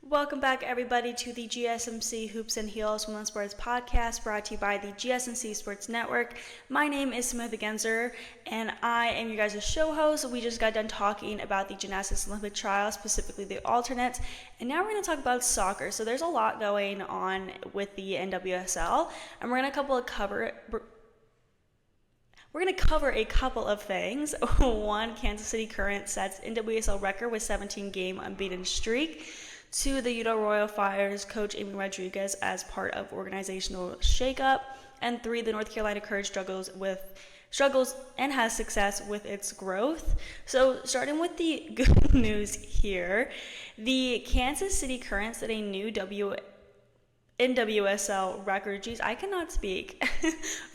Welcome back, everybody, to the GSMC Hoops and Heels Women's Sports Podcast, brought to you by the GSMC Sports Network. My name is Samantha Genzer, and I am your guys' show host. We just got done talking about the gymnastics Olympic trials, specifically the alternates, and now we're going to talk about soccer. So there's a lot going on with the NWSL, and we're going to cover a couple of things. One, Kansas City Current sets NWSL record with 17-game unbeaten streak. 2, the Utah Royal fires Coach Amy Rodriguez as part of organizational shakeup. And 3, the North Carolina Courage struggles and has success with its growth. So starting with the good news here, the Kansas City Current set a new NWSL record. Geez, I cannot speak.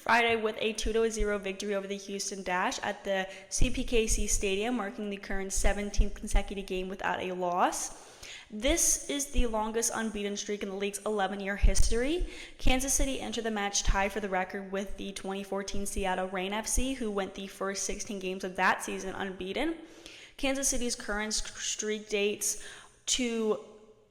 Friday with a 2-0 victory over the Houston Dash at the CPKC Stadium, marking the Current's 17th consecutive game without a loss. This is the longest unbeaten streak in the league's 11-year history. Kansas City entered the match tied for the record with the 2014 Seattle Reign FC, who went the first 16 games of that season unbeaten. Kansas City's current streak dates to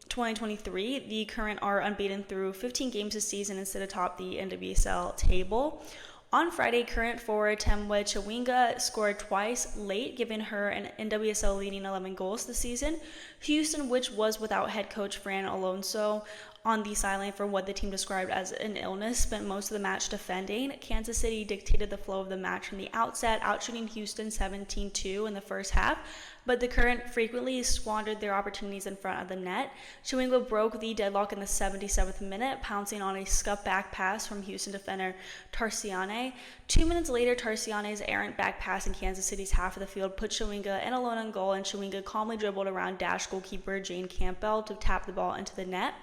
2023. The Current are unbeaten through 15 games this season and sit atop the NWSL table. On Friday, Current forward Temwa Chawinga scored twice late, giving her an NWSL leading 11 goals this season. Houston, which was without head coach Fran Alonso on the sideline for what the team described as an illness, spent most of the match defending. Kansas City dictated the flow of the match from the outset, outshooting Houston 17-2 in the first half, but the Current frequently squandered their opportunities in front of the net. Chawinga broke the deadlock in the 77th minute, pouncing on a scuff back pass from Houston defender Tarciane. 2 minutes later, Tarciane's errant back pass in Kansas City's half of the field put Chawinga in alone on goal, and Chawinga calmly dribbled around Dash goalkeeper Jane Campbell to tap the ball into the net.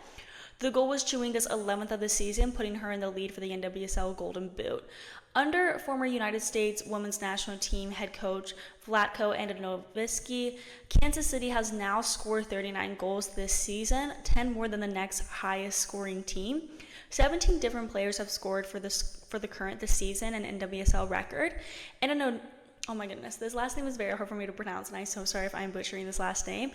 The goal was Chawinga's 11th of the season, putting her in the lead for the NWSL Golden Boot. Under former United States women's national team head coach Vlatko Andonovski, Kansas City has now scored 39 goals this season, 10 more than the next highest scoring team. 17 different players have scored for the Current this season, an NWSL record. Oh my goodness, this last name is very hard for me to pronounce, and I'm so sorry if I'm butchering this last name.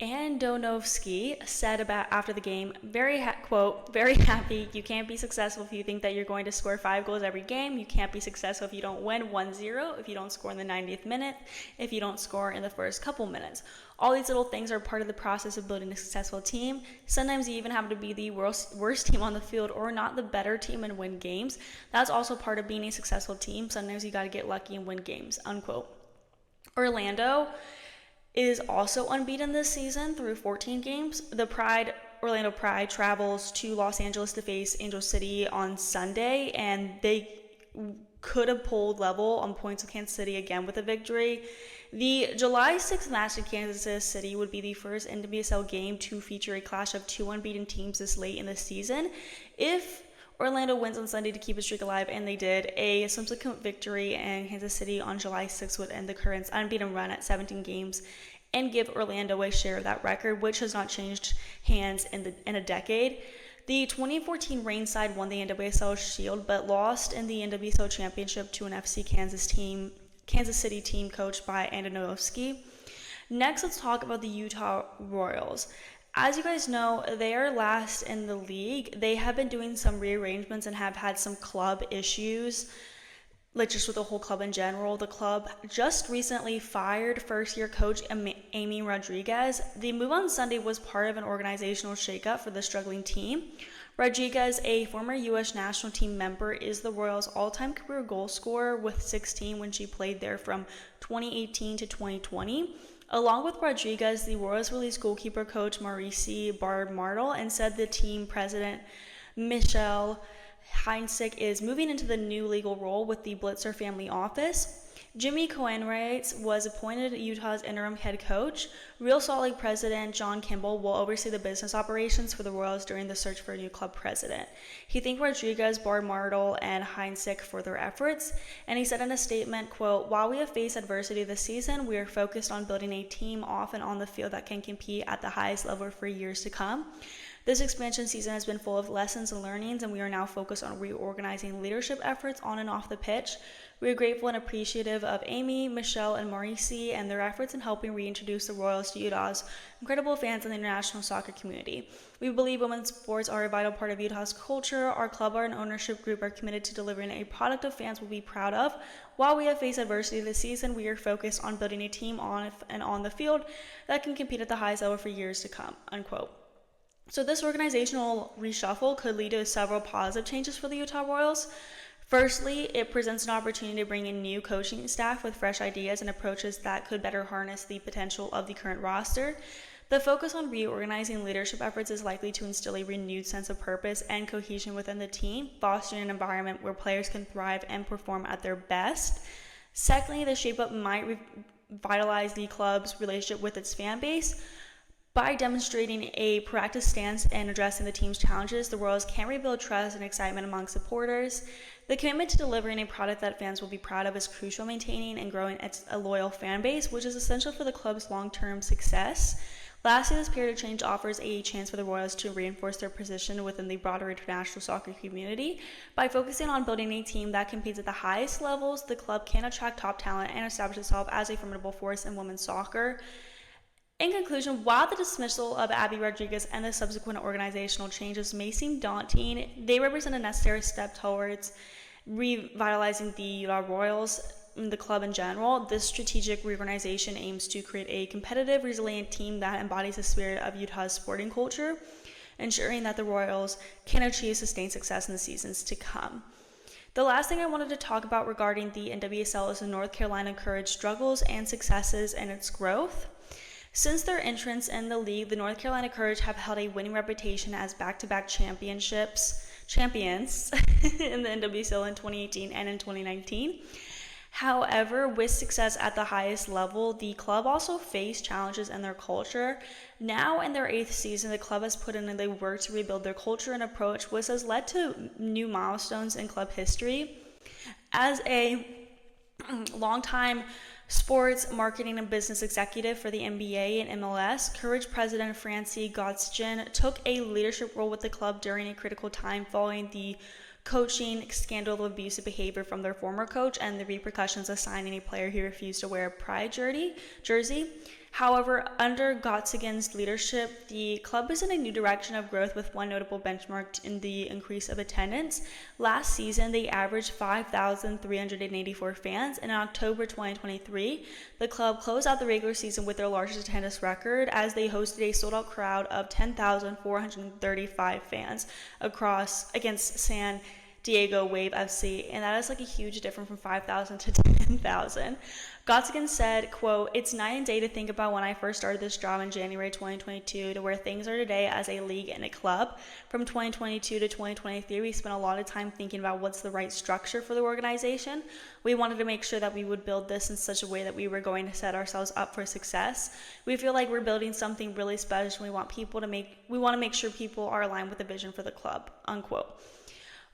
Andonovski said after the game, quote, very happy. You can't be successful if you think that you're going to score 5 goals every game. You can't be successful if you don't win 1-0, if you don't score in the 90th minute, if you don't score in the first couple minutes. All these little things are part of the process of building a successful team. Sometimes you even have to be the worst team on the field or not the better team and win games. That's also part of being a successful team. Sometimes you got to get lucky and win games, unquote. Orlando is also unbeaten this season through 14 games. The Orlando Pride travels to Los Angeles to face Angel City on Sunday, and they could have pulled level on points with Kansas City again with a victory. The July 6th match in Kansas City would be the first NWSL game to feature a clash of 2 unbeaten teams this late in the season. If Orlando wins on Sunday to keep a streak alive, and they did, a subsequent victory in Kansas City on July 6th would end the Current's unbeaten run at 17 games and give Orlando a share of that record, which has not changed hands in a decade. The 2014 Reign side won the NWSL Shield, but lost in the NWSL Championship to an FC Kansas City team coached by Andonovski. Next, let's talk about the Utah Royals. As you guys know, they are last in the league. They have been doing some rearrangements and have had some club issues, like just with the whole club in general. The club just recently fired first-year coach Amy Rodriguez. The move on Sunday was part of an organizational shakeup for the struggling team. Rodriguez, a former U.S. national team member, is the Royals' all-time career goal scorer with 16 when she played there from 2018 to 2020. Along with Rodriguez, the Royals released goalkeeper coach Maryse Bard-Martel and said the team president Michelle Hyncik is moving into the new legal role with the Blitzer family office. Jimmy Coenrates was appointed Utah's interim head coach. Real Salt Lake president John Kimball will oversee the business operations for the Royals during the search for a new club president. He thanked Rodriguez, Bard-Martel, and Hyncik for their efforts, and he said in a statement, quote, "While we have faced adversity this season, we are focused on building a team off and on the field that can compete at the highest level for years to come. This expansion season has been full of lessons and learnings, and we are now focused on reorganizing leadership efforts on and off the pitch. We are grateful and appreciative of Amy, Michelle, and Maryse and their efforts in helping reintroduce the Royals to Utah's incredible fans in the international soccer community. We believe women's sports are a vital part of Utah's culture. Our club and ownership group are committed to delivering a product of fans will be proud of. While we have faced adversity this season, we are focused on building a team on and on the field that can compete at the highest level for years to come, unquote. So this organizational reshuffle could lead to several positive changes for the Utah Royals. Firstly, it presents an opportunity to bring in new coaching staff with fresh ideas and approaches that could better harness the potential of the current roster. The focus on reorganizing leadership efforts is likely to instill a renewed sense of purpose and cohesion within the team, fostering an environment where players can thrive and perform at their best. Secondly, the shakeup might revitalize the club's relationship with its fan base. By demonstrating a proactive stance and addressing the team's challenges, the Royals can rebuild trust and excitement among supporters. The commitment to delivering a product that fans will be proud of is crucial, maintaining and growing a loyal fan base, which is essential for the club's long-term success. Lastly, this period of change offers a chance for the Royals to reinforce their position within the broader international soccer community. By focusing on building a team that competes at the highest levels, the club can attract top talent and establish itself as a formidable force in women's soccer. In conclusion, while the dismissal of Abby Rodriguez and the subsequent organizational changes may seem daunting, they represent a necessary step towards revitalizing the Utah Royals and the club in general. This strategic reorganization aims to create a competitive, resilient team that embodies the spirit of Utah's sporting culture, ensuring that the Royals can achieve sustained success in the seasons to come. The last thing I wanted to talk about regarding the NWSL is the North Carolina Courage struggles and successes and its growth. Since their entrance in the league, the North Carolina Courage have held a winning reputation as back-to-back champions in the NWSL in 2018 and in 2019. However, with success at the highest level, the club also faced challenges in their culture. Now in their 8th season, the club has put in the work to rebuild their culture and approach, which has led to new milestones in club history. As a longtime sports marketing and business executive for the NBA and MLS, Courage President Francie Gottsegen took a leadership role with the club during a critical time following the coaching scandal of abusive behavior from their former coach and the repercussions of signing a player who refused to wear a pride jersey. However, under Gottsegen's leadership, the club is in a new direction of growth, with one notable benchmark in the increase of attendance. Last season, they averaged 5,384 fans, and in October 2023, the club closed out the regular season with their largest attendance record as they hosted a sold-out crowd of 10,435 fans against San Diego Wave FC, and that is like a huge difference from 5,000 to 10,000. Gottsegen said, quote, "It's night and day to think about when I first started this job in January 2022 to where things are today as a league and a club. From 2022 to 2023, we spent a lot of time thinking about what's the right structure for the organization. We wanted to make sure that we would build this in such a way that we were going to set ourselves up for success. We feel like we're building something really special. We want to make sure people are aligned with the vision for the club," unquote.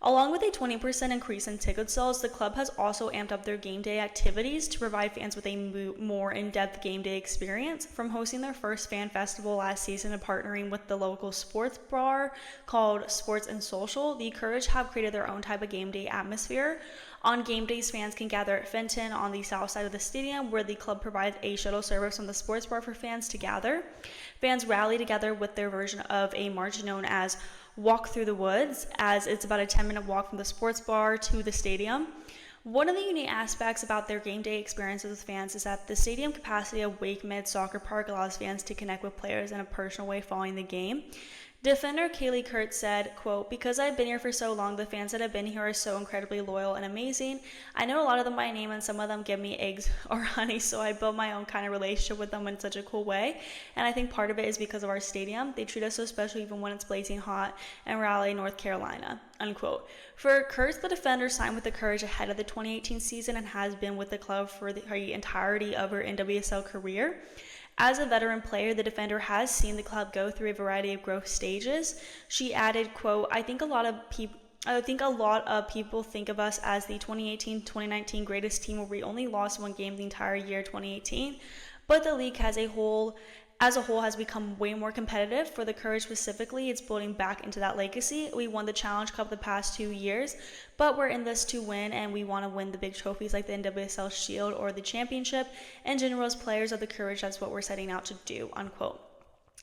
Along with a 20% increase in ticket sales, the club has also amped up their game day activities to provide fans with a more in-depth game day experience. From hosting their first fan festival last season and partnering with the local sports bar called Sports and Social, the Courage have created their own type of game day atmosphere. On game days, fans can gather at Fenton on the south side of the stadium, where the club provides a shuttle service from the sports bar for fans to gather. Fans rally together with their version of a march known as Walk Through the Woods, as it's about a 10-minute walk from the sports bar to the stadium. One of the unique aspects about their game day experiences with fans is that the stadium capacity of Wake Mid Soccer Park allows fans to connect with players in a personal way following the game. Defender Kaleigh Kurtz said, quote, "Because I've been here for so long, the fans that have been here are so incredibly loyal and amazing. I know a lot of them by name and some of them give me eggs or honey, so I built my own kind of relationship with them in such a cool way. And I think part of it is because of our stadium. They treat us so special even when it's blazing hot in Raleigh, North Carolina," unquote. For Kurtz, the defender signed with the Courage ahead of the 2018 season and has been with the club for the entirety of her NWSL career. As a veteran player, the defender has seen the club go through a variety of growth stages. She added, quote, I think a lot of people think of us as the 2018-2019 greatest team where we only lost one game the entire year 2018. but the league as a whole has become way more competitive. For the Courage specifically, it's building back into that legacy. We won the Challenge Cup the past 2 years, but we're in this to win, and we want to win the big trophies like the NWSL Shield or the championship. In general, as players of the Courage, that's what we're setting out to do, unquote.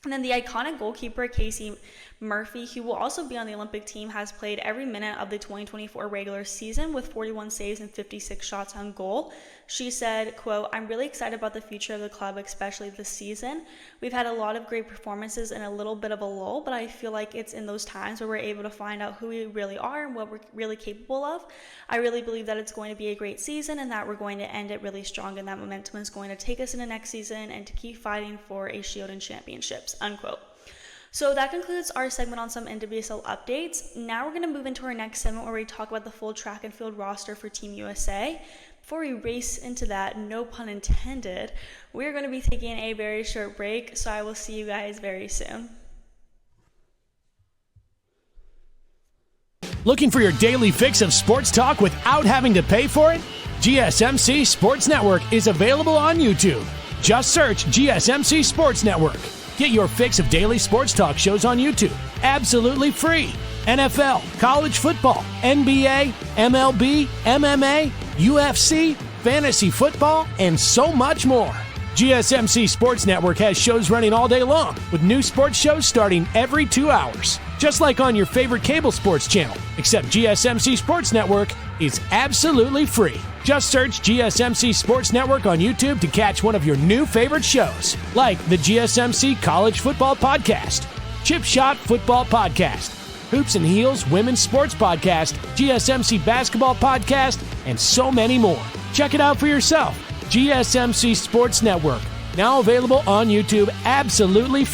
And then the iconic goalkeeper, Casey Murphy, who will also be on the Olympic team, has played every minute of the 2024 regular season with 41 saves and 56 shots on goal. She said, quote, "I'm really excited about the future of the club, especially this season. We've had a lot of great performances and a little bit of a lull, but I feel like it's in those times where we're able to find out who we really are and what we're really capable of. I really believe that it's going to be a great season and that we're going to end it really strong, and that momentum is going to take us into next season and to keep fighting for a shield and championships," unquote. So that concludes our segment on some NWSL updates. Now we're going to move into our next segment where we talk about the full track and field roster for Team USA. Before we race into that, no pun intended, we're going to be taking a very short break, so I will see you guys very soon. Looking for your daily fix of sports talk without having to pay for it? GSMC Sports Network is available on YouTube. Just search GSMC Sports Network. Get your fix of daily sports talk shows on YouTube, absolutely free. NFL, college football, NBA, MLB, MMA, UFC, fantasy football, and so much more. GSMC Sports Network has shows running all day long, with new sports shows starting every 2 hours. Just like on your favorite cable sports channel, except GSMC Sports Network is absolutely free. Just search GSMC Sports Network on YouTube to catch one of your new favorite shows, like the GSMC College Football Podcast, Chip Shot Football Podcast, Hoops and Heels Women's Sports Podcast, GSMC Basketball Podcast, and so many more. Check it out for yourself. GSMC Sports Network, now available on YouTube absolutely free.